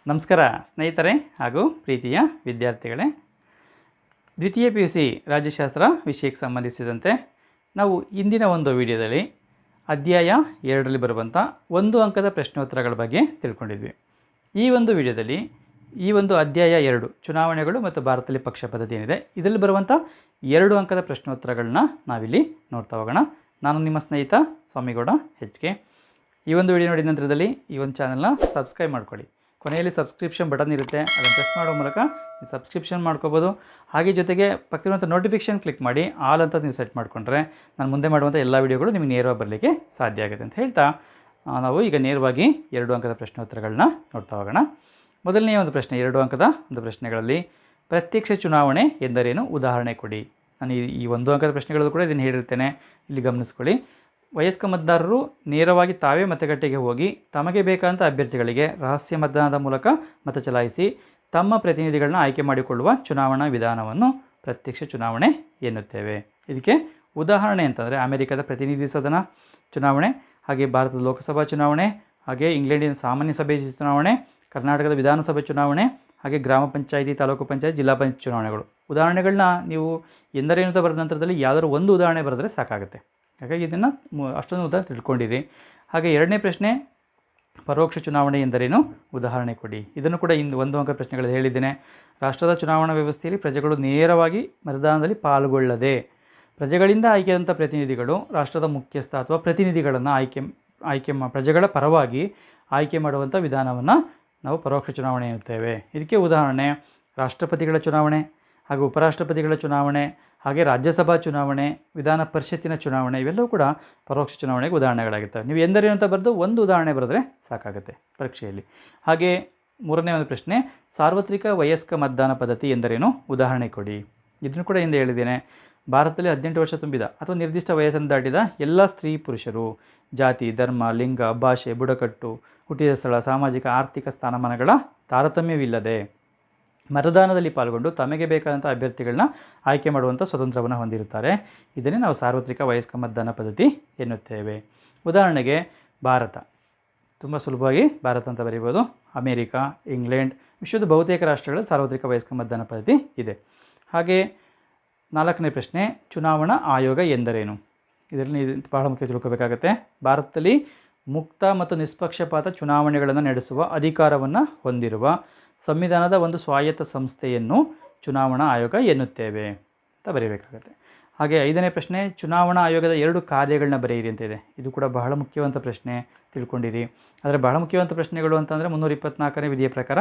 ನಮಸ್ಕಾರ ಸ್ನೇಹಿತರೆ ಹಾಗೂ ಪ್ರೀತಿಯ ವಿದ್ಯಾರ್ಥಿಗಳೇ. ದ್ವಿತೀಯ PUC ರಾಜ್ಯಶಾಸ್ತ್ರ ವಿಷಯಕ್ಕೆ ಸಂಬಂಧಿಸಿದಂತೆ ನಾವು ಇಂದಿನ ಒಂದು ವಿಡಿಯೋದಲ್ಲಿ ಅಧ್ಯಾಯ 2ರಲ್ಲಿ ಬರುವಂಥ 1 ಅಂಕದ ಪ್ರಶ್ನೋತ್ತರಗಳ ಬಗ್ಗೆ ತಿಳ್ಕೊಂಡಿದ್ವಿ. ಈ ಒಂದು ವಿಡಿಯೋದಲ್ಲಿ ಈ ಒಂದು ಅಧ್ಯಾಯ 2 ಚುನಾವಣೆಗಳು ಮತ್ತು ಭಾರತದಲ್ಲಿ ಪಕ್ಷ ಪದ್ಧತಿ ಏನಿದೆ ಇದರಲ್ಲಿ ಬರುವಂಥ 2 ಅಂಕದ ಪ್ರಶ್ನೋತ್ತರಗಳನ್ನ ನಾವಿಲ್ಲಿ ನೋಡ್ತಾ ಹೋಗೋಣ. ನಾನು ನಿಮ್ಮ ಸ್ನೇಹಿತ ಸ್ವಾಮಿಗೌಡ HK. ಈ ಒಂದು ವಿಡಿಯೋ ನೋಡಿದ ನಂತರದಲ್ಲಿ ಈ ಒಂದು ಚಾನಲ್ನ ಸಬ್ಸ್ಕ್ರೈಬ್ ಮಾಡ್ಕೊಳ್ಳಿ. ಕೊನೆಯಲ್ಲಿ ಸಬ್ಸ್ಕ್ರಿಪ್ಷನ್ ಬಟನ್ ಇರುತ್ತೆ, ಅದನ್ನು ಪ್ರೆಸ್ ಮಾಡೋ ಮೂಲಕ ನೀವು ಸಬ್ಸ್ಕ್ರಿಪ್ಷನ್ ಮಾಡ್ಕೋಬೋದು. ಹಾಗೆ ಜೊತೆಗೆ ಪಕ್ಕದಲ್ಲಿರುವಂಥ ನೋಟಿಫಿಕೇಷನ್ ಕ್ಲಿಕ್ ಮಾಡಿ ಆಲ್ ಅಂತ ನೀವು ಸೆಟ್ ಮಾಡಿಕೊಂಡ್ರೆ ನಾನು ಮುಂದೆ ಮಾಡುವಂಥ ಎಲ್ಲ ವೀಡಿಯೋಗಳು ನಿಮಗೆ ನೇರವಾಗಿ ಬರಲಿಕ್ಕೆ ಸಾಧ್ಯ ಆಗುತ್ತೆ ಅಂತ ಹೇಳ್ತಾ ನಾವು ಈಗ ನೇರವಾಗಿ 2 ಅಂಕದ ಪ್ರಶ್ನೋತ್ತರಗಳನ್ನ ನೋಡ್ತಾ ಹೋಗೋಣ. ಮೊದಲನೇ ಒಂದು ಪ್ರಶ್ನೆ, 2 ಅಂಕದ ಒಂದು ಪ್ರಶ್ನೆಗಳಲ್ಲಿ ಪ್ರತ್ಯಕ್ಷ ಚುನಾವಣೆ ಎಂದರೇನು ಉದಾಹರಣೆ ಕೊಡಿ. ನಾನು ಈ 1 ಅಂಕದ ಪ್ರಶ್ನೆಗಳಲ್ಲೂ ಕೂಡ ಇದನ್ನು ಹೇಳಿರ್ತೇನೆ, ಇಲ್ಲಿ ಗಮನಿಸ್ಕೊಳ್ಳಿ. ವಯಸ್ಕ ಮತದಾರರು ನೇರವಾಗಿ ತಾವೇ ಮತಗಟ್ಟೆಗೆ ಹೋಗಿ ತಮಗೆ ಬೇಕಾದಂಥ ಅಭ್ಯರ್ಥಿಗಳಿಗೆ ರಹಸ್ಯ ಮತದಾನದ ಮೂಲಕ ಮತ ಚಲಾಯಿಸಿ ತಮ್ಮ ಪ್ರತಿನಿಧಿಗಳನ್ನ ಆಯ್ಕೆ ಮಾಡಿಕೊಳ್ಳುವ ಚುನಾವಣಾ ವಿಧಾನವನ್ನು ಪ್ರತ್ಯಕ್ಷ ಚುನಾವಣೆ ಎನ್ನುತ್ತೇವೆ. ಇದಕ್ಕೆ ಉದಾಹರಣೆ ಅಂತಂದರೆ ಅಮೆರಿಕದ ಪ್ರತಿನಿಧಿ ಸದನ ಚುನಾವಣೆ, ಹಾಗೆ ಭಾರತದ ಲೋಕಸಭಾ ಚುನಾವಣೆ, ಹಾಗೆ ಇಂಗ್ಲೆಂಡಿನ ಸಾಮಾನ್ಯ ಸಭೆ ಚುನಾವಣೆ, ಕರ್ನಾಟಕದ ವಿಧಾನಸಭೆ ಚುನಾವಣೆ, ಹಾಗೆ ಗ್ರಾಮ ಪಂಚಾಯಿತಿ, ತಾಲೂಕು ಪಂಚಾಯತ್, ಜಿಲ್ಲಾ ಪಂಚಾಯತ್ ಚುನಾವಣೆಗಳು. ಉದಾಹರಣೆಗಳನ್ನ ನೀವು ಎಂದರೇನು ಅಂತ ಬರೆದ ನಂತರದಲ್ಲಿ ಯಾವುದಾದ್ರು ಒಂದು ಉದಾಹರಣೆ ಬರೆದ್ರೆ ಸಾಕಾಗುತ್ತೆ. ಹಾಗಾಗಿ ಇದನ್ನು ಅಷ್ಟೊಂದು ಉದಾಹರಣೆ ತಿಳ್ಕೊಂಡಿರಿ. ಹಾಗೆ 2ನೇ ಪ್ರಶ್ನೆ, ಪರೋಕ್ಷ ಚುನಾವಣೆ ಎಂದರೇನು ಉದಾಹರಣೆ ಕೊಡಿ. ಇದನ್ನು ಕೂಡ 1 ಅಂಕ ಪ್ರಶ್ನೆಗಳಲ್ಲಿ ಹೇಳಿದ್ದೇನೆ. ರಾಷ್ಟ್ರದ ಚುನಾವಣಾ ವ್ಯವಸ್ಥೆಯಲ್ಲಿ ಪ್ರಜೆಗಳು ನೇರವಾಗಿ ಮತದಾನದಲ್ಲಿ ಪಾಲ್ಗೊಳ್ಳದೆ ಪ್ರಜೆಗಳಿಂದ ಆಯ್ಕೆಯಾದಂಥ ಪ್ರತಿನಿಧಿಗಳು ರಾಷ್ಟ್ರದ ಮುಖ್ಯಸ್ಥ ಅಥವಾ ಪ್ರತಿನಿಧಿಗಳನ್ನು ಆಯ್ಕೆ ಪ್ರಜೆಗಳ ಪರವಾಗಿ ಆಯ್ಕೆ ಮಾಡುವಂಥ ವಿಧಾನವನ್ನು ನಾವು ಪರೋಕ್ಷ ಚುನಾವಣೆ ಎನ್ನುತ್ತೇವೆ. ಇದಕ್ಕೆ ಉದಾಹರಣೆ ರಾಷ್ಟ್ರಪತಿಗಳ ಚುನಾವಣೆ, ಹಾಗೂ ಉಪರಾಷ್ಟ್ರಪತಿಗಳ ಚುನಾವಣೆ, ಹಾಗೆ ರಾಜ್ಯಸಭಾ ಚುನಾವಣೆ, ವಿಧಾನ ಪರಿಷತ್ತಿನ ಚುನಾವಣೆ, ಇವೆಲ್ಲವೂ ಕೂಡ ಪರೋಕ್ಷ ಚುನಾವಣೆಗೆ ಉದಾಹರಣೆಗಳಾಗಿರ್ತವೆ. ನೀವು ಎಂದರೇನು ಅಂತ ಬರೆದು ಒಂದು ಉದಾಹರಣೆ ಬರೆದ್ರೆ ಸಾಕಾಗುತ್ತೆ ಪರೀಕ್ಷೆಯಲ್ಲಿ. ಹಾಗೆ 3ನೇ ಒಂದು ಪ್ರಶ್ನೆ, ಸಾರ್ವತ್ರಿಕ ವಯಸ್ಕ ಮತದಾನ ಪದ್ಧತಿ ಎಂದರೇನು ಉದಾಹರಣೆ ಕೊಡಿ. ಇದನ್ನು ಕೂಡ ಹಿಂದೆ ಹೇಳಿದ್ದೇನೆ. ಭಾರತದಲ್ಲಿ 18 ವರ್ಷ ತುಂಬಿದ ಅಥವಾ ನಿರ್ದಿಷ್ಟ ವಯಸ್ಸನ್ನು ದಾಟಿದ ಎಲ್ಲ ಸ್ತ್ರೀ ಪುರುಷರು ಜಾತಿ, ಧರ್ಮ, ಲಿಂಗ, ಭಾಷೆ, ಬುಡಕಟ್ಟು, ಹುಟ್ಟಿದ ಸ್ಥಳ, ಸಾಮಾಜಿಕ ಆರ್ಥಿಕ ಸ್ಥಾನಮಾನಗಳ ತಾರತಮ್ಯವಿಲ್ಲದೆ ಮತದಾನದಲ್ಲಿ ಪಾಲ್ಗೊಂಡು ತಮಗೆ ಬೇಕಾದಂಥ ಅಭ್ಯರ್ಥಿಗಳನ್ನ ಆಯ್ಕೆ ಮಾಡುವಂಥ ಸ್ವತಂತ್ರವನ್ನು ಹೊಂದಿರುತ್ತಾರೆ. ಇದನ್ನೇ ನಾವು ಸಾರ್ವತ್ರಿಕ ವಯಸ್ಕ ಮತದಾನ ಪದ್ಧತಿ ಎನ್ನುತ್ತೇವೆ. ಉದಾಹರಣೆಗೆ ಭಾರತ, ತುಂಬ ಸುಲಭವಾಗಿ ಭಾರತ ಅಂತ ಬರೀಬೋದು. ಅಮೇರಿಕಾ, ಇಂಗ್ಲೆಂಡ್, ವಿಶ್ವದ ಬಹುತೇಕ ರಾಷ್ಟ್ರಗಳಲ್ಲಿ ಸಾರ್ವತ್ರಿಕ ವಯಸ್ಕ ಮತದಾನ ಪದ್ಧತಿ ಇದೆ. ಹಾಗೆ 4ನೇ ಪ್ರಶ್ನೆ, ಚುನಾವಣಾ ಆಯೋಗ ಎಂದರೇನು. ಇದರಲ್ಲಿ ಬಹಳ ಮುಖ್ಯ ತಿಳ್ಕೋಬೇಕಾಗತ್ತೆ. ಭಾರತದಲ್ಲಿ ಮುಕ್ತ ಮತ್ತು ನಿಷ್ಪಕ್ಷಪಾತ ಚುನಾವಣೆಗಳನ್ನು ನಡೆಸುವ ಅಧಿಕಾರವನ್ನು ಹೊಂದಿರುವ ಸಂವಿಧಾನದ ಒಂದು ಸ್ವಾಯತ್ತ ಸಂಸ್ಥೆಯನ್ನು ಚುನಾವಣಾ ಆಯೋಗ ಎನ್ನುತ್ತೇವೆ ಅಂತ ಬರೀಬೇಕಾಗತ್ತೆ. ಹಾಗೆ 5ನೇ ಪ್ರಶ್ನೆ, ಚುನಾವಣಾ ಆಯೋಗದ 2 ಕಾರ್ಯಗಳನ್ನ ಬರೆಯಿರಿ ಅಂತ ಇದೆ. ಇದು ಕೂಡ ಬಹಳ ಮುಖ್ಯವಂತ ಪ್ರಶ್ನೆ, ತಿಳ್ಕೊಂಡಿರಿ. ಆದರೆ ಬಹಳ ಮುಖ್ಯವಂತ ಪ್ರಶ್ನೆಗಳು ಅಂತಂದರೆ 324ನೇ ವಿಧಿಯ ಪ್ರಕಾರ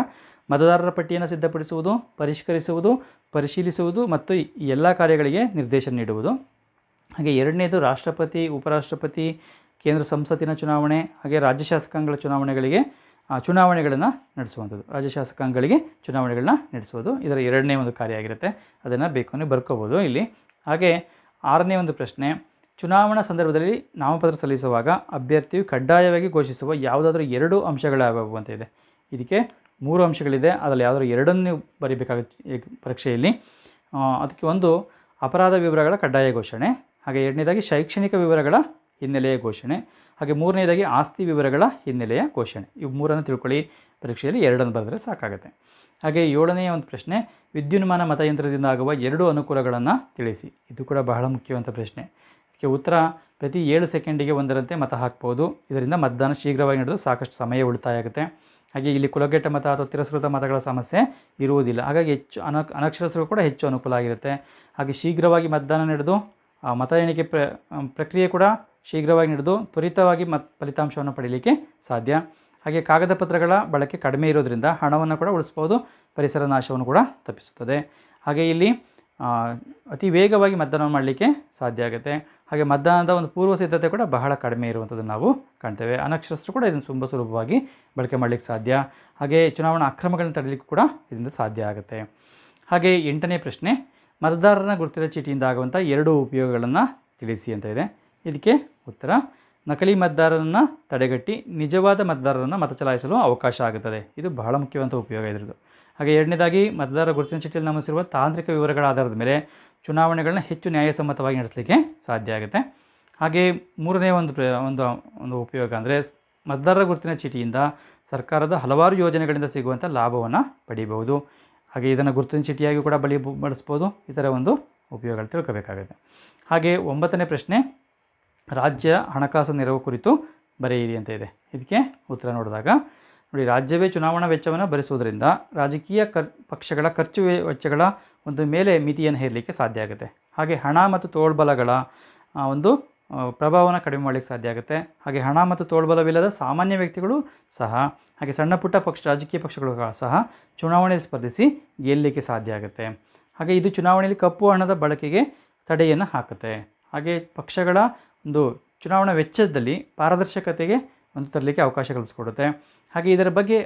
ಮತದಾರರ ಪಟ್ಟಿಯನ್ನು ಸಿದ್ಧಪಡಿಸುವುದು, ಪರಿಷ್ಕರಿಸುವುದು, ಪರಿಶೀಲಿಸುವುದು ಮತ್ತು ಈ ಎಲ್ಲ ಕಾರ್ಯಗಳಿಗೆ ನಿರ್ದೇಶನ ನೀಡುವುದು. ಹಾಗೆ 2ನೇದು ರಾಷ್ಟ್ರಪತಿ, ಉಪರಾಷ್ಟ್ರಪತಿ, ಕೇಂದ್ರ ಸಂಸತ್ತಿನ ಚುನಾವಣೆ, ಹಾಗೆ ರಾಜ್ಯ ಶಾಸಕಾಂಗಗಳ ಚುನಾವಣೆಗಳನ್ನು ನಡೆಸುವಂಥದ್ದು. ರಾಜ್ಯ ಶಾಸಕಾಂಗಗಳಿಗೆ ಚುನಾವಣೆಗಳನ್ನ ನಡೆಸುವುದು ಇದರ 2ನೇ ಒಂದು ಕಾರ್ಯ ಆಗಿರುತ್ತೆ. ಅದನ್ನು ಬೇಕು ಬರ್ಕೋಬೋದು ಇಲ್ಲಿ. ಹಾಗೆ 6ನೇ ಒಂದು ಪ್ರಶ್ನೆ, ಚುನಾವಣಾ ಸಂದರ್ಭದಲ್ಲಿ ನಾಮಪತ್ರ ಸಲ್ಲಿಸುವಾಗ ಅಭ್ಯರ್ಥಿಯು ಕಡ್ಡಾಯವಾಗಿ ಘೋಷಿಸುವ ಯಾವುದಾದ್ರೂ 2 ಅಂಶಗಳು ಯಾವುವು ಅಂತ ಇದೆ. ಇದಕ್ಕೆ 3 ಅಂಶಗಳಿದೆ, ಅದರಲ್ಲಿ ಯಾವುದಾದ್ರೂ 2 ಬರೀಬೇಕಾಗುತ್ತೆ ಪರೀಕ್ಷೆಯಲ್ಲಿ. ಅದಕ್ಕೆ ಒಂದು ಅಪರಾಧ ವಿವರಗಳ ಕಡ್ಡಾಯ ಘೋಷಣೆ, ಹಾಗೆ 2ನೇದಾಗಿ ಶೈಕ್ಷಣಿಕ ವಿವರಗಳ ಹಿನ್ನೆಲೆಯ ಘೋಷಣೆ, ಹಾಗೆ 3ನೇದಾಗಿ ಆಸ್ತಿ ವಿವರಗಳ ಹಿನ್ನೆಲೆಯ ಘೋಷಣೆ. ಇವು 3 ತಿಳ್ಕೊಳ್ಳಿ, ಪರೀಕ್ಷೆಯಲ್ಲಿ 2 ಬರೆದ್ರೆ ಸಾಕಾಗುತ್ತೆ. ಹಾಗೆ 7ನೇ ಒಂದು ಪ್ರಶ್ನೆ, ವಿದ್ಯುನ್ಮಾನ ಮತಯಂತ್ರದಿಂದ ಆಗುವ 2 ಅನುಕೂಲಗಳನ್ನು ತಿಳಿಸಿ. ಇದು ಕೂಡ ಬಹಳ ಮುಖ್ಯವಂತ ಪ್ರಶ್ನೆ. ಇದಕ್ಕೆ ಉತ್ತರ, ಪ್ರತಿ 7 ಸೆಕೆಂಡಿಗೆ ಒಂದರಂತೆ ಮತ ಹಾಕ್ಬೋದು. ಇದರಿಂದ ಮತದಾನ ಶೀಘ್ರವಾಗಿ ನಡೆದು ಸಾಕಷ್ಟು ಸಮಯ ಉಳಿತಾಯ ಆಗುತ್ತೆ. ಹಾಗೆ ಇಲ್ಲಿ ಕುಲಗೆಟ್ಟ ಮತ ಅಥವಾ ತಿರಸ್ಕೃತ ಮತಗಳ ಸಮಸ್ಯೆ ಇರುವುದಿಲ್ಲ. ಹಾಗಾಗಿ ಹೆಚ್ಚು ಅನಕ್ಷರಸ್ಥರು ಕೂಡ ಹೆಚ್ಚು ಅನುಕೂಲ ಆಗಿರುತ್ತೆ. ಹಾಗೆ ಶೀಘ್ರವಾಗಿ ಮತದಾನ ನಡೆದು ಮತ ಎಣಿಕೆ ಪ್ರಕ್ರಿಯೆ ಕೂಡ ಶೀಘ್ರವಾಗಿ ನಡೆದು ತ್ವರಿತವಾಗಿ ಫಲಿತಾಂಶವನ್ನು ಪಡೀಲಿಕ್ಕೆ ಸಾಧ್ಯ. ಹಾಗೆ ಕಾಗದ ಪತ್ರಗಳ ಬಳಕೆ ಕಡಿಮೆ ಇರೋದರಿಂದ ಹಣವನ್ನು ಕೂಡ ಉಳಿಸ್ಬೋದು, ಪರಿಸರ ನಾಶವನ್ನು ಕೂಡ ತಪ್ಪಿಸುತ್ತದೆ. ಹಾಗೆ ಇಲ್ಲಿ ಅತಿ ವೇಗವಾಗಿ ಮತದಾನ ಮಾಡಲಿಕ್ಕೆ ಸಾಧ್ಯ ಆಗುತ್ತೆ. ಹಾಗೆ ಮತದಾನದ ಒಂದು ಪೂರ್ವ ಸಿದ್ಧತೆ ಕೂಡ ಬಹಳ ಕಡಿಮೆ ಇರುವಂಥದ್ದು ನಾವು ಕಾಣ್ತೇವೆ. ಅನಕ್ಷರಸ್ಥರು ಕೂಡ ಇದನ್ನು ತುಂಬ ಸುಲಭವಾಗಿ ಬಳಕೆ ಮಾಡಲಿಕ್ಕೆ ಸಾಧ್ಯ. ಹಾಗೆ ಚುನಾವಣಾ ಅಕ್ರಮಗಳನ್ನು ತಡೆಯಲಿಕ್ಕೂ ಕೂಡ ಇದರಿಂದ ಸಾಧ್ಯ ಆಗುತ್ತೆ. ಹಾಗೆ 8ನೇ ಪ್ರಶ್ನೆ, ಮತದಾರರ ಗುರುತಿನ ಚೀಟಿಯಿಂದ ಆಗುವಂಥ 2 ಉಪಯೋಗಗಳನ್ನು ತಿಳಿಸಿ ಅಂತ ಇದೆ. ಇದಕ್ಕೆ ಉತ್ತರ, ನಕಲಿ ಮತದಾರರನ್ನು ತಡೆಗಟ್ಟಿ ನಿಜವಾದ ಮತದಾರರನ್ನು ಮತ ಚಲಾಯಿಸಲು ಅವಕಾಶ ಆಗುತ್ತದೆ. ಇದು ಬಹಳ ಮುಖ್ಯವಂತ ಉಪಯೋಗ ಇದರದ್ದು. ಹಾಗೆ 2ನೇದಾಗಿ ಮತದಾರರ ಗುರುತಿನ ಚೀಟಿಯಲ್ಲಿ ನಮೂದಿಸಿರುವ ತಾಂತ್ರಿಕ ವಿವರಗಳ ಆಧಾರದ ಮೇಲೆ ಚುನಾವಣೆಗಳನ್ನ ಹೆಚ್ಚು ನ್ಯಾಯಸಮ್ಮತವಾಗಿ ನಡೆಸಲಿಕ್ಕೆ ಸಾಧ್ಯ ಆಗುತ್ತೆ. ಹಾಗೆ 3ನೇ ಒಂದು ಉಪಯೋಗ ಅಂದರೆ ಮತದಾರರ ಗುರುತಿನ ಚೀಟಿಯಿಂದ ಸರ್ಕಾರದ ಹಲವಾರು ಯೋಜನೆಗಳಿಂದ ಸಿಗುವಂಥ ಲಾಭವನ್ನು ಪಡೀಬಹುದು. ಹಾಗೆ ಇದನ್ನು ಗುರುತಿನ ಚೀಟಿಯಾಗಿ ಕೂಡ ಬಳಸ್ಬೋದು. ಈ ಥರ ಒಂದು ಉಪಯೋಗಗಳು ತಿಳ್ಕೋಬೇಕಾಗುತ್ತೆ. ಹಾಗೆ 9ನೇ ಪ್ರಶ್ನೆ, ರಾಜ್ಯ ಹಣಕಾಸು ನೆರವು ಕುರಿತು ಬರೆಯಿರಿ ಅಂತ ಇದೆ. ಇದಕ್ಕೆ ಉತ್ತರ ನೋಡಿದಾಗ ನೋಡಿ, ರಾಜ್ಯವೇ ಚುನಾವಣಾ ವೆಚ್ಚವನ್ನು ಭರಿಸುವುದರಿಂದ ರಾಜಕೀಯ ಪಕ್ಷಗಳ ಖರ್ಚು ವೆಚ್ಚಗಳ ಒಂದು ಮೇಲೆ ಮಿತಿಯನ್ನು ಹೇರಲಿಕ್ಕೆ ಸಾಧ್ಯ ಆಗುತ್ತೆ. ಹಾಗೆ ಹಣ ಮತ್ತು ತೋಳ್ಬಲಗಳ ಒಂದು ಪ್ರಭಾವವನ್ನು ಕಡಿಮೆ ಮಾಡಲಿಕ್ಕೆ ಸಾಧ್ಯ ಆಗುತ್ತೆ. ಹಾಗೆ ಹಣ ಮತ್ತು ತೋಳ್ಬಲವಿಲ್ಲದ ಸಾಮಾನ್ಯ ವ್ಯಕ್ತಿಗಳು ಸಹ, ಹಾಗೆ ಸಣ್ಣ ಪುಟ್ಟ ರಾಜಕೀಯ ಪಕ್ಷಗಳು ಸಹ ಚುನಾವಣೆಯಲ್ಲಿ ಸ್ಪರ್ಧಿಸಿ ಗೆಲ್ಲಲಿಕ್ಕೆ ಸಾಧ್ಯ ಆಗುತ್ತೆ. ಹಾಗೆ ಇದು ಚುನಾವಣೆಯಲ್ಲಿ ಕಪ್ಪು ಹಣದ ಬಳಕೆಗೆ ತಡೆಯನ್ನು ಹಾಕುತ್ತೆ. ಹಾಗೆ ಪಕ್ಷಗಳ ಒಂದು ಚುನಾವಣಾ ವೆಚ್ಚದಲ್ಲಿ ಪಾರದರ್ಶಕತೆಗೆ ಒಂದು ತರಲಿಕ್ಕೆ ಅವಕಾಶ ಕಲ್ಪಿಸ್ಕೊಡುತ್ತೆ. ಹಾಗೆ ಇದರ ಬಗ್ಗೆ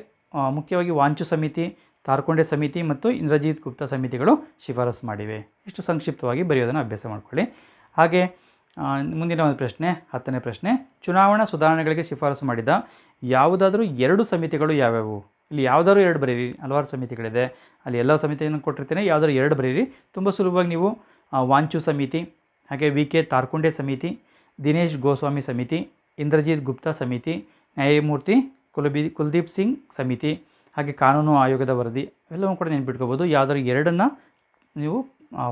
ಮುಖ್ಯವಾಗಿ ವಾಂಚು ಸಮಿತಿ, ತಾರ್ಕೊಂಡೆ ಸಮಿತಿ ಮತ್ತು ಇಂದ್ರಜಿತ್ ಗುಪ್ತಾ ಸಮಿತಿಗಳು ಶಿಫಾರಸು ಮಾಡಿವೆ. ಇಷ್ಟು ಸಂಕ್ಷಿಪ್ತವಾಗಿ ಬರೆಯೋದನ್ನು ಅಭ್ಯಾಸ ಮಾಡಿಕೊಳ್ಳಿ. ಹಾಗೆ ಮುಂದಿನ ಒಂದು ಪ್ರಶ್ನೆ, 10ನೇ ಪ್ರಶ್ನೆ, ಚುನಾವಣಾ ಸುಧಾರಣೆಗಳಿಗೆ ಶಿಫಾರಸು ಮಾಡಿದ ಯಾವುದಾದ್ರೂ 2 ಸಮಿತಿಗಳು ಯಾವ್ಯಾವು? ಇಲ್ಲಿ ಯಾವುದಾದ್ರು 2 ಬರೀರಿ. ಹಲವಾರು ಸಮಿತಿಗಳಿದೆ, ಅಲ್ಲಿ ಎಲ್ಲ ಸಮಿತಿಯನ್ನು ಕೊಟ್ಟಿರ್ತೀನಿ, ಯಾವುದಾದ್ರು 2 ಬರೀರಿ. ತುಂಬ ಸುಲಭವಾಗಿ ನೀವು ವಾಂಚು ಸಮಿತಿ, ಹಾಗೆ ವಿ ಕೆ ತಾರ್ಕೊಂಡೆ ಸಮಿತಿ, ದಿನೇಶ್ ಗೋಸ್ವಾಮಿ ಸಮಿತಿ, ಇಂದ್ರಜಿತ್ ಗುಪ್ತಾ ಸಮಿತಿ, ನ್ಯಾಯಮೂರ್ತಿ ಕುಲ್ದೀಪ್ ಸಿಂಗ್ ಸಮಿತಿ, ಹಾಗೆ ಕಾನೂನು ಆಯೋಗದ ವರದಿ ಎಲ್ಲವೂ ಕೂಡ ನೆನ್ಪಿಟ್ಕೋಬೋದು. ಯಾವುದಾದ್ರು 2 ನೀವು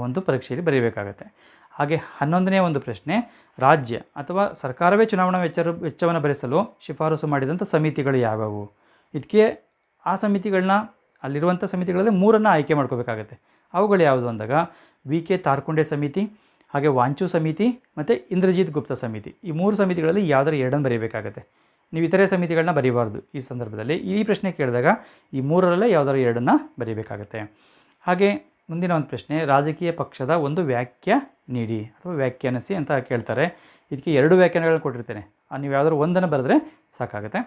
ಒಂದು ಪರೀಕ್ಷೆಯಲ್ಲಿ ಬರೀಬೇಕಾಗತ್ತೆ. ಹಾಗೆ 11ನೇ ಒಂದು ಪ್ರಶ್ನೆ, ರಾಜ್ಯ ಅಥವಾ ಸರ್ಕಾರವೇ ಚುನಾವಣಾ ವೆಚ್ಚವನ್ನು ಭರಿಸಲು ಶಿಫಾರಸು ಮಾಡಿದಂಥ ಸಮಿತಿಗಳು ಯಾವುವು? ಇದಕ್ಕೆ ಆ ಸಮಿತಿಗಳನ್ನ, ಅಲ್ಲಿರುವಂಥ ಸಮಿತಿಗಳಲ್ಲಿ 3 ಆಯ್ಕೆ ಮಾಡ್ಕೋಬೇಕಾಗತ್ತೆ. ಅವುಗಳು ಯಾವುದು ಅಂದಾಗ ವಿ ಕೆ ತಾರ್ಕೊಂಡೆ ಸಮಿತಿ, ಹಾಗೆ ವಾಂಚು ಸಮಿತಿ ಮತ್ತು ಇಂದ್ರಜಿತ್ ಗುಪ್ತಾ ಸಮಿತಿ. ಈ 3 ಸಮಿತಿಗಳಲ್ಲಿ ಯಾವುದಾದ್ರು 2 ಬರೀಬೇಕಾಗತ್ತೆ. ನೀವು ಇತರೆ ಸಮಿತಿಗಳನ್ನ ಬರೀಬಾರ್ದು. ಈ ಸಂದರ್ಭದಲ್ಲಿ ಈ ಪ್ರಶ್ನೆ ಕೇಳಿದಾಗ ಈ 3ರಲ್ಲೇ ಯಾವುದಾದ್ರು 2 ಬರೀಬೇಕಾಗತ್ತೆ. ಹಾಗೆ ಮುಂದಿನ ಒಂದು ಪ್ರಶ್ನೆ, ರಾಜಕೀಯ ಪಕ್ಷದ ಒಂದು ವ್ಯಾಖ್ಯೆ ನೀಡಿ ಅಥವಾ ವ್ಯಾಖ್ಯಾನಿಸಿ ಅಂತ ಕೇಳ್ತಾರೆ. ಇದಕ್ಕೆ 2 ವ್ಯಾಖ್ಯಾನಗಳನ್ನು ಕೊಟ್ಟಿರ್ತೇನೆ, ನೀವು ಯಾವುದಾದ್ರು 1 ಬರೆದ್ರೆ ಸಾಕಾಗುತ್ತೆ.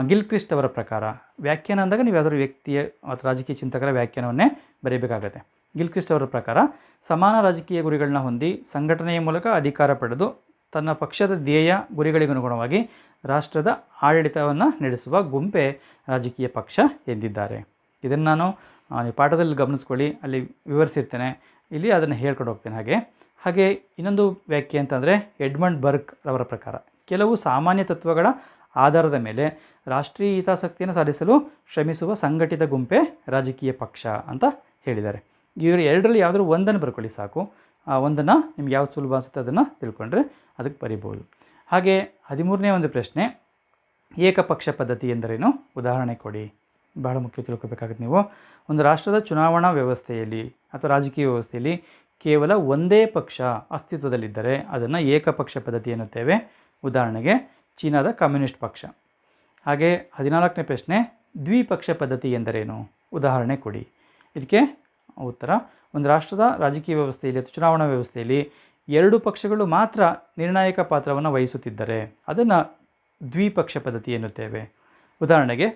ಗಿಲ್ಕ್ರಿಸ್ಟ್ ಅವರ ಪ್ರಕಾರ ವ್ಯಾಖ್ಯಾನ ಅಂದಾಗ ನೀವು ಯಾವುದಾದ್ರು ವ್ಯಕ್ತಿಯ ಅಥವಾ ರಾಜಕೀಯ ಚಿಂತಕರ ವ್ಯಾಖ್ಯಾನವನ್ನೇ ಬರೀಬೇಕಾಗುತ್ತೆ. ಗಿಲ್ಕ್ರಿಸ್ಟ್ ಅವರ ಪ್ರಕಾರ ಸಮಾನ ರಾಜಕೀಯ ಗುರಿಗಳನ್ನ ಹೊಂದಿ ಸಂಘಟನೆಯ ಮೂಲಕ ಅಧಿಕಾರ ಪಡೆದು ತನ್ನ ಪಕ್ಷದ ಧ್ಯೇಯ ಗುರಿಗಳಿಗನುಗುಣವಾಗಿ ರಾಷ್ಟ್ರದ ಆಡಳಿತವನ್ನು ನಡೆಸುವ ಗುಂಪೇ ರಾಜಕೀಯ ಪಕ್ಷ ಎಂದಿದ್ದಾರೆ. ಇದನ್ನು ನಾನು ನೀವು ಪಾಠದಲ್ಲಿ ಗಮನಿಸ್ಕೊಳ್ಳಿ, ಅಲ್ಲಿ ವಿವರಿಸಿರ್ತೇನೆ, ಇಲ್ಲಿ ಅದನ್ನು ಹೇಳ್ಕೊಂಡು ಹೋಗ್ತೇನೆ. ಹಾಗೆ ಇನ್ನೊಂದು ವ್ಯಾಖ್ಯೆ ಅಂತಂದರೆ ಎಡ್ಮಂಡ್ ಬರ್ಕ್ ಅವರ ಪ್ರಕಾರ ಕೆಲವು ಸಾಮಾನ್ಯ ತತ್ವಗಳ ಆಧಾರದ ಮೇಲೆ ರಾಷ್ಟ್ರೀಯ ಹಿತಾಸಕ್ತಿಯನ್ನು ಸಾಧಿಸಲು ಶ್ರಮಿಸುವ ಸಂಘಟಿತ ಗುಂಪೇ ರಾಜಕೀಯ ಪಕ್ಷ ಅಂತ ಹೇಳಿದ್ದಾರೆ. ಇವರು 2ರಲ್ಲಿ ಯಾವುದಾದ್ರು 1 ಬರ್ಕೊಳ್ಳಿ ಸಾಕು. 1 ನಿಮ್ಗೆ ಯಾವ್ದು ಸುಲಭ ಅನಿಸುತ್ತೆ ಅದನ್ನು ತಿಳ್ಕೊಂಡ್ರೆ ಅದಕ್ಕೆ ಬರಿಬೋದು. ಹಾಗೆ 13ನೇ ಒಂದು ಪ್ರಶ್ನೆ, ಏಕಪಕ್ಷ ಪದ್ಧತಿ ಎಂದರೇನು? ಉದಾಹರಣೆ ಕೊಡಿ. ಬಹಳ ಮುಖ್ಯ ತಿಳ್ಕೊಬೇಕಾಗುತ್ತೆ ನೀವು. ಒಂದು ರಾಷ್ಟ್ರದ ಚುನಾವಣಾ ವ್ಯವಸ್ಥೆಯಲ್ಲಿ ಅಥವಾ ರಾಜಕೀಯ ವ್ಯವಸ್ಥೆಯಲ್ಲಿ ಕೇವಲ ಒಂದೇ ಪಕ್ಷ ಅಸ್ತಿತ್ವದಲ್ಲಿದ್ದರೆ ಅದನ್ನು ಏಕಪಕ್ಷ ಪದ್ಧತಿ ಎನ್ನುತ್ತೇವೆ. ಉದಾಹರಣೆಗೆ ಚೀನಾದ ಕಮ್ಯುನಿಸ್ಟ್ ಪಕ್ಷ. ಹಾಗೆ 14ನೇ ಪ್ರಶ್ನೆ, ದ್ವಿಪಕ್ಷ ಪದ್ಧತಿ ಎಂದರೇನು? ಉದಾಹರಣೆ ಕೊಡಿ. ಇದಕ್ಕೆ ಉತ್ತರ, ಒಂದು ರಾಷ್ಟ್ರದ ರಾಜಕೀಯ ವ್ಯವಸ್ಥೆಯಲ್ಲಿ ಅಥವಾ ಚುನಾವಣಾ ವ್ಯವಸ್ಥೆಯಲ್ಲಿ 2 ಪಕ್ಷಗಳು ಮಾತ್ರ ನಿರ್ಣಾಯಕ ಪಾತ್ರವನ್ನು ವಹಿಸುತ್ತಿದ್ದರೆ ಅದನ್ನು ದ್ವಿಪಕ್ಷ ಪದ್ಧತಿ ಎನ್ನುತ್ತೇವೆ. ಉದಾಹರಣೆಗೆ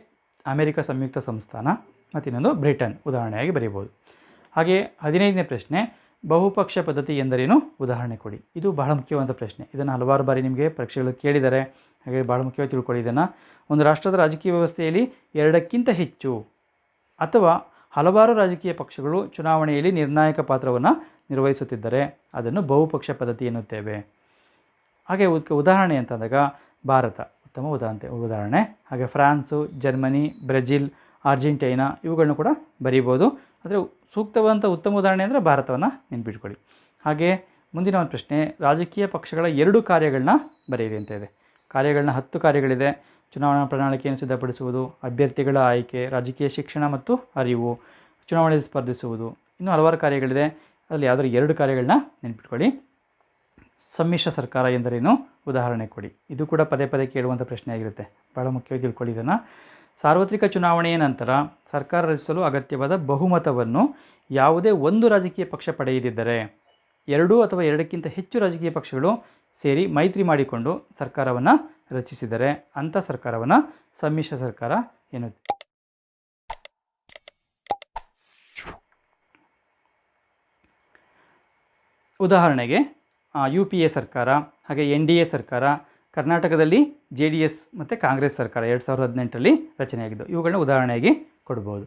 ಅಮೆರಿಕ ಸಂಯುಕ್ತ ಸಂಸ್ಥಾನ ಮತ್ತು ಇನ್ನೊಂದು ಬ್ರಿಟನ್ ಉದಾಹರಣೆಯಾಗಿ ಬರೀಬೋದು. ಹಾಗೆ 15ನೇ ಪ್ರಶ್ನೆ, ಬಹುಪಕ್ಷ ಪದ್ಧತಿ ಎಂದರೇನು? ಉದಾಹರಣೆ ಕೊಡಿ. ಇದು ಬಹಳ ಮುಖ್ಯವಾದ ಪ್ರಶ್ನೆ. ಇದನ್ನು ಹಲವಾರು ಬಾರಿ ನಿಮಗೆ ಪರೀಕ್ಷೆಗಳು ಕೇಳಿದ್ದಾರೆ. ಹಾಗೆ ಭಾಳ ಮುಖ್ಯವಾಗಿ ತಿಳ್ಕೊಳ್ಳಿ ಇದನ್ನು. ಒಂದು ರಾಷ್ಟ್ರದ ರಾಜಕೀಯ ವ್ಯವಸ್ಥೆಯಲ್ಲಿ 2ಕ್ಕಿಂತ ಹೆಚ್ಚು ಅಥವಾ ಹಲವಾರು ರಾಜಕೀಯ ಪಕ್ಷಗಳು ಚುನಾವಣೆಯಲ್ಲಿ ನಿರ್ಣಾಯಕ ಪಾತ್ರವನ್ನು ನಿರ್ವಹಿಸುತ್ತಿದ್ದರೆ ಅದನ್ನು ಬಹುಪಕ್ಷ ಪದ್ಧತಿ ಎನ್ನುತ್ತೇವೆ. ಹಾಗೆ ಉದಾಹರಣೆ ಅಂತಂದಾಗ ಭಾರತ ಉತ್ತಮ ಉದಾಹರಣೆ. ಹಾಗೆ ಫ್ರಾನ್ಸು, ಜರ್ಮನಿ, ಬ್ರೆಜಿಲ್, ಅರ್ಜೆಂಟೈನಾ ಇವುಗಳನ್ನೂ ಕೂಡ ಬರೀಬೋದು. ಆದರೆ ಸೂಕ್ತವಾದಂಥ ಉತ್ತಮ ಉದಾಹರಣೆ ಅಂದರೆ ಭಾರತವನ್ನು ನೆನ್ಪಿಟ್ಕೊಳ್ಳಿ. ಹಾಗೆ ಮುಂದಿನ ಒಂದು ಪ್ರಶ್ನೆ, ರಾಜಕೀಯ ಪಕ್ಷಗಳ 2 ಕಾರ್ಯಗಳನ್ನ ಬರೆಯಿರಿ ಅಂತ ಇದೆ. ಕಾರ್ಯಗಳನ್ನ 10 ಕಾರ್ಯಗಳಿದೆ. ಚುನಾವಣಾ ಪ್ರಣಾಳಿಕೆಯನ್ನು ಸಿದ್ಧಪಡಿಸುವುದು, ಅಭ್ಯರ್ಥಿಗಳ ಆಯ್ಕೆ, ರಾಜಕೀಯ ಶಿಕ್ಷಣ ಮತ್ತು ಅರಿವು, ಚುನಾವಣೆಯಲ್ಲಿ ಸ್ಪರ್ಧಿಸುವುದು, ಇನ್ನೂ ಹಲವಾರು ಕಾರ್ಯಗಳಿದೆ. ಅದರಲ್ಲಿ ಯಾವುದಾದ್ರು 2 ಕಾರ್ಯಗಳನ್ನ ನೆನ್ಪಿಟ್ಕೊಳ್ಳಿ. ಸಮ್ಮಿಶ್ರ ಸರ್ಕಾರ ಎಂದರೇನು? ಉದಾಹರಣೆ ಕೊಡಿ. ಇದು ಕೂಡ ಪದೇ ಪದೇ ಕೇಳುವಂಥ ಪ್ರಶ್ನೆ ಆಗಿರುತ್ತೆ. ಭಾಳ ಮುಖ್ಯವಾಗಿ ತಿಳ್ಕೊಳ್ಳಿ ಇದನ್ನು. ಸಾರ್ವತ್ರಿಕ ಚುನಾವಣೆಯ ನಂತರ ಸರ್ಕಾರ ರಚಿಸಲು ಅಗತ್ಯವಾದ ಬಹುಮತವನ್ನು ಯಾವುದೇ ಒಂದು ರಾಜಕೀಯ ಪಕ್ಷ ಪಡೆಯದಿದ್ದರೆ 2 ಅಥವಾ 2ಕ್ಕಿಂತ ಹೆಚ್ಚು ರಾಜಕೀಯ ಪಕ್ಷಗಳು ಸೇರಿ ಮೈತ್ರಿ ಮಾಡಿಕೊಂಡು ಸರ್ಕಾರವನ್ನು ರಚಿಸಿದರೆ ಅಂಥ ಸರ್ಕಾರವನ್ನು ಸಮ್ಮಿಶ್ರ ಸರ್ಕಾರ ಎನ್ನುತ್ತೆ. ಉದಾಹರಣೆಗೆ UPA ಸರ್ಕಾರ, ಹಾಗೆ NDA ಸರ್ಕಾರ, ಕರ್ನಾಟಕದಲ್ಲಿ JDS ಮತ್ತು ಕಾಂಗ್ರೆಸ್ ಸರ್ಕಾರ 2018ರಲ್ಲಿ ರಚನೆಯಾಗಿದ್ದು ಇವುಗಳನ್ನ ಉದಾಹರಣೆಯಾಗಿ ಕೊಡ್ಬೋದು.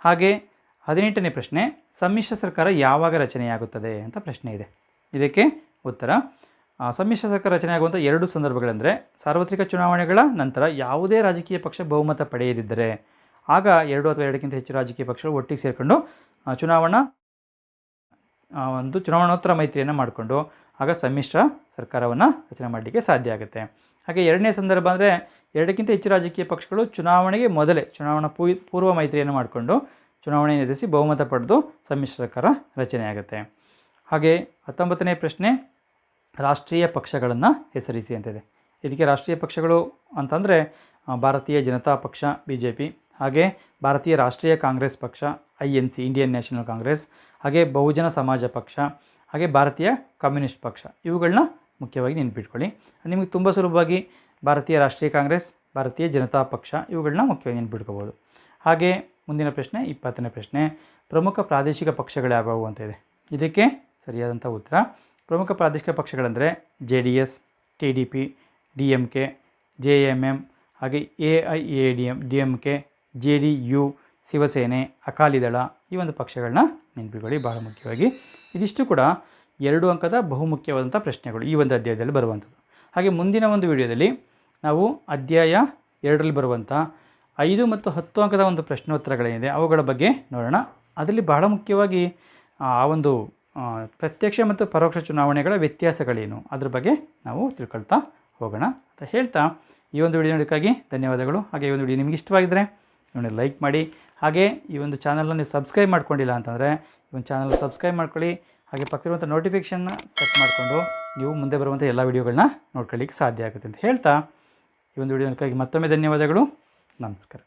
ಹಾಗೆ 18ನೇ ಪ್ರಶ್ನೆ, ಸಮ್ಮಿಶ್ರ ಸರ್ಕಾರ ಯಾವಾಗ ರಚನೆಯಾಗುತ್ತದೆ ಅಂತ ಪ್ರಶ್ನೆ ಇದೆ. ಇದಕ್ಕೆ ಉತ್ತರ, ಸಮ್ಮಿಶ್ರ ಸರ್ಕಾರ ರಚನೆ ಆಗುವಂಥ ಎರಡು ಸಂದರ್ಭಗಳೆಂದರೆ ಸಾರ್ವತ್ರಿಕ ಚುನಾವಣೆಗಳ ನಂತರ ಯಾವುದೇ ರಾಜಕೀಯ ಪಕ್ಷ ಬಹುಮತ ಪಡೆಯದಿದ್ದರೆ ಆಗ 2 ಅಥವಾ 2ಕ್ಕಿಂತ ಹೆಚ್ಚು ರಾಜಕೀಯ ಪಕ್ಷಗಳು ಒಟ್ಟಿಗೆ ಸೇರಿಕೊಂಡು ಚುನಾವಣೋತ್ತರ ಮೈತ್ರಿಯನ್ನು ಮಾಡಿಕೊಂಡು ಆಗ ಸಮ್ಮಿಶ್ರ ಸರ್ಕಾರವನ್ನು ರಚನೆ ಮಾಡಲಿಕ್ಕೆ ಸಾಧ್ಯ ಆಗುತ್ತೆ. ಹಾಗೆ ಎರಡನೇ ಸಂದರ್ಭ ಅಂದರೆ 2ಕ್ಕಿಂತ ಹೆಚ್ಚು ರಾಜಕೀಯ ಪಕ್ಷಗಳು ಚುನಾವಣೆಗೆ ಮೊದಲೇ ಚುನಾವಣಾ ಪೂರ್ವ ಮೈತ್ರಿಯನ್ನು ಮಾಡಿಕೊಂಡು ಚುನಾವಣೆಯನ್ನು ಎದುರಿಸಿ ಬಹುಮತ ಪಡೆದು ಸಮ್ಮಿಶ್ರ ಸರ್ಕಾರ ರಚನೆ ಆಗುತ್ತೆ. ಹಾಗೆ 19ನೇ ಪ್ರಶ್ನೆ, ರಾಷ್ಟ್ರೀಯ ಪಕ್ಷಗಳನ್ನು ಹೆಸರಿಸಿ ಅಂತಿದೆ. ಇದಕ್ಕೆ ರಾಷ್ಟ್ರೀಯ ಪಕ್ಷಗಳು ಅಂತಂದರೆ ಭಾರತೀಯ ಜನತಾ ಪಕ್ಷ BJP, ಹಾಗೆ ಭಾರತೀಯ ರಾಷ್ಟ್ರೀಯ ಕಾಂಗ್ರೆಸ್ ಪಕ್ಷ INC ಇಂಡಿಯನ್ ನ್ಯಾಷನಲ್ ಕಾಂಗ್ರೆಸ್, ಹಾಗೆ ಬಹುಜನ ಸಮಾಜ ಪಕ್ಷ, ಹಾಗೆ ಭಾರತೀಯ ಕಮ್ಯುನಿಸ್ಟ್ ಪಕ್ಷ. ಇವುಗಳನ್ನ ಮುಖ್ಯವಾಗಿ ನೆನಪಿಟ್ಕೊಳ್ಳಿ. ನಿಮಗೆ ತುಂಬ ಸುಲಭವಾಗಿ ಭಾರತೀಯ ರಾಷ್ಟ್ರೀಯ ಕಾಂಗ್ರೆಸ್, ಭಾರತೀಯ ಜನತಾ ಪಕ್ಷ ಇವುಗಳನ್ನ ಮುಖ್ಯವಾಗಿ ನೆನಪಿಟ್ಕೋಬೋದು. ಹಾಗೆ ಮುಂದಿನ ಪ್ರಶ್ನೆ 20ನೇ ಪ್ರಶ್ನೆ, ಪ್ರಮುಖ ಪ್ರಾದೇಶಿಕ ಪಕ್ಷಗಳು ಯಾವುವು ಅಂತ ಇದೆ. ಇದಕ್ಕೆ ಸರಿಯಾದಂಥ ಉತ್ತರ ಪ್ರಮುಖ ಪ್ರಾದೇಶಿಕ ಪಕ್ಷಗಳೆಂದರೆ JDS, TDP, DMK, JMM, ಹಾಗೆ AIADMK, JDU, ಶಿವಸೇನೆ, ಅಕಾಲಿದಳ ಈ ಒಂದು ಪಕ್ಷಗಳನ್ನ ನೆನಪಿಟ್ಕೊಳ್ಳಿ ಭಾಳ ಮುಖ್ಯವಾಗಿ. ಇದಿಷ್ಟು ಕೂಡ 2 ಅಂಕದ ಬಹುಮುಖ್ಯವಾದಂಥ ಪ್ರಶ್ನೆಗಳು ಈ ಒಂದು ಅಧ್ಯಾಯದಲ್ಲಿ ಬರುವಂಥದ್ದು. ಹಾಗೆ ಮುಂದಿನ ಒಂದು ವಿಡಿಯೋದಲ್ಲಿ ನಾವು ಅಧ್ಯಾಯ 2ರಲ್ಲಿ ಬರುವಂಥ 5 ಮತ್ತು 10 ಅಂಕದ ಒಂದು ಪ್ರಶ್ನೋತ್ತರಗಳೇನಿದೆ ಅವುಗಳ ಬಗ್ಗೆ ನೋಡೋಣ. ಅದರಲ್ಲಿ ಬಹಳ ಮುಖ್ಯವಾಗಿ ಆ ಒಂದು ಪ್ರತ್ಯಕ್ಷ ಮತ್ತು ಪರೋಕ್ಷ ಚುನಾವಣೆಗಳ ವ್ಯತ್ಯಾಸಗಳೇನು ಅದ್ರ ಬಗ್ಗೆ ನಾವು ತಿಳ್ಕೊಳ್ತಾ ಹೋಗೋಣ ಅಂತ ಹೇಳ್ತಾ ಈ ಒಂದು ವಿಡಿಯೋ ನೋಡೋಕ್ಕಾಗಿ ಧನ್ಯವಾದಗಳು. ಹಾಗೆ ಈ ಒಂದು ವಿಡಿಯೋ ನಿಮಗೆ ಇಷ್ಟವಾಗಿದ್ದರೆ ನೋಡಿ ಲೈಕ್ ಮಾಡಿ. ಹಾಗೆ ಈ ಒಂದು ಚಾನಲ್ನ ನೀವು ಸಬ್ಸ್ಕ್ರೈಬ್ ಮಾಡ್ಕೊಂಡಿಲ್ಲ ಅಂತಂದರೆ ಈ ಒಂದು ಚಾನಲ್ ಸಬ್ಸ್ಕ್ರೈಬ್ ಮಾಡ್ಕೊಳ್ಳಿ. ಹಾಗೆ ಪಕ್ಕದಲ್ಲಿರುವಂಥ ನೋಟಿಫಿಕೇಷನ್ನ ಸೆಟ್ ಮಾಡಿಕೊಂಡು ನೀವು ಮುಂದೆ ಬರುವಂಥ ಎಲ್ಲ ವಿಡಿಯೋಗಳನ್ನ ನೋಡ್ಕೊಳ್ಳಿಕ್ಕೆ ಸಾಧ್ಯ ಆಗುತ್ತೆ ಅಂತ ಹೇಳ್ತಾ ಈ ಒಂದು ವಿಡಿಯೋ ನೋಡೋಕ್ಕಾಗಿ ಮತ್ತೊಮ್ಮೆ ಧನ್ಯವಾದಗಳು. ನಮಸ್ಕಾರ.